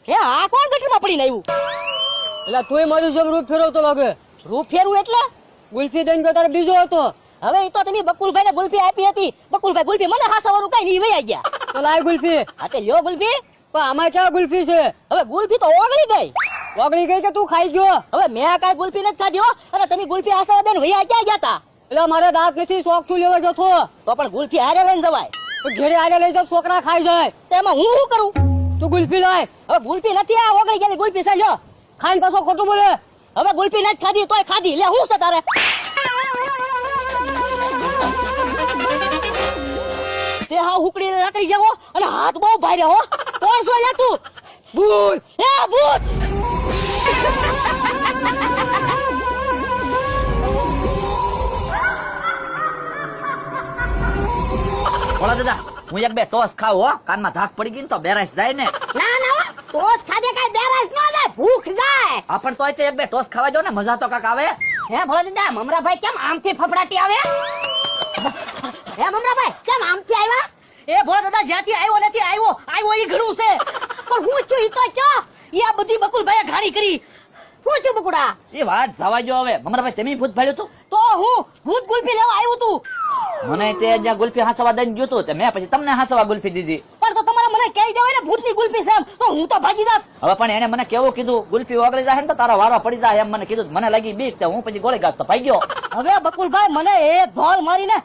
હે આ કોણ ગટરમાં પડીને આવ્યું? એટલે તોય મારું જેમ રૂપ ફેરવતો લાગે. રૂપ ફેરવું એટલે? ગુલ્ફી દઈને તો તારે બીજો હતો. હવે ઈ તો તમે બકુલભાઈને ગુલ્ફી આપી હતી. બકુલભાઈ ગુલ્ફી મને હાસવાનું કઈ નહીં વહી ગયા. તો લાય ગુલ્ફી. હા તે લ્યો ગુલ્ફી. પણ આમાં ક્યાં ગુલ્ફી છે? હવે ગુલ્ફી તો ઓગળી ગઈ. ઓગળી ગઈ કે તું ખાઈ ગયો? હવે મેં કાંઈ ગુલ્ફી નથી ખાધી હો. અને તમે ગુલ્ફી હાસવા દે ને વહી ક્યાં ગયા તા? એટલે મારે દાંત નથી, શોખ શું લેવા જતો. તો પણ ગુલ્ફી હારે લઈને જવાય. તો ઘેરે આડે લઈ જાવ, છોકરા ખાઈ જાય. તેમાં હું શું કરું? તું ગુલ્ફી લાય. હવે ગુલ્ફી નથી, આ ઓગળી ગયેલી ગુલ્ફી છે લ્યો. ખાઈને પાછો ખોટું બોલે. હવે ગુલ્ફી નથી ખાધી તોય ખાધી. લે હું છે તારે? તે હા હુકડી લાકડી જેવો અને હાથ બહુ ભારે હો. કોણ છો લે તું? ભૂત. એ ભૂત! બોલો દાદા, હું એક બે ટોસ ખાવ હો. કાનમાં ધાક પડી ગઈ ને તો બેરાશ જાય ને. ના ના હો, ટોસ ખાધે કાઈ બેરાશ ન જાય, ભૂખ જાય. આ પણ તોય તે એક બે ટોસ ખાવા જો ને, મજા તો કાક આવે. હે ભોળા દાદા, મમરાભાઈ કેમ આમથી ફફડાટી આવે? હે મમરાભાઈ કેમ આમથી આવ્યા? એ ભોળા દાદા, જ્યાંથી આવ્યો નથી આવ્યો ઈ ઘણું છે. પણ હું છું ઈ તો કયો? ઈ આ બધી બકુલભાઈએ ઘાણી કરી. હું છું બકુડા? એ વાત જવા જો હવે. મમરાભાઈ તમે ભૂત ભાડ્યું તું? તો હું ભૂત ગુલ્ફી લેવા આવ્યું તું. મને તે જ્યાં ગુલ્ફી હાસવા દઈને ગયો તો, મેં પછી તમને હાસવા ગુલ્ફી દીધી. પણ તો તમારે મને કહી દેવાય ને ભૂતની ગુલ્ફી છે એમ, તો હું તો ભાગી જાત. હવે પણ એને મને કેવું કીધું, ગુલ્ફી ઓગળી જાય ને તો તારો વારો પડી જાય એમ મને કીધું. મને લાગી બીક, તો હું પછી ગોળી ગાત તો ભાઈ ગયો. હવે બકુલભાઈ મને એક ધોલ મારીને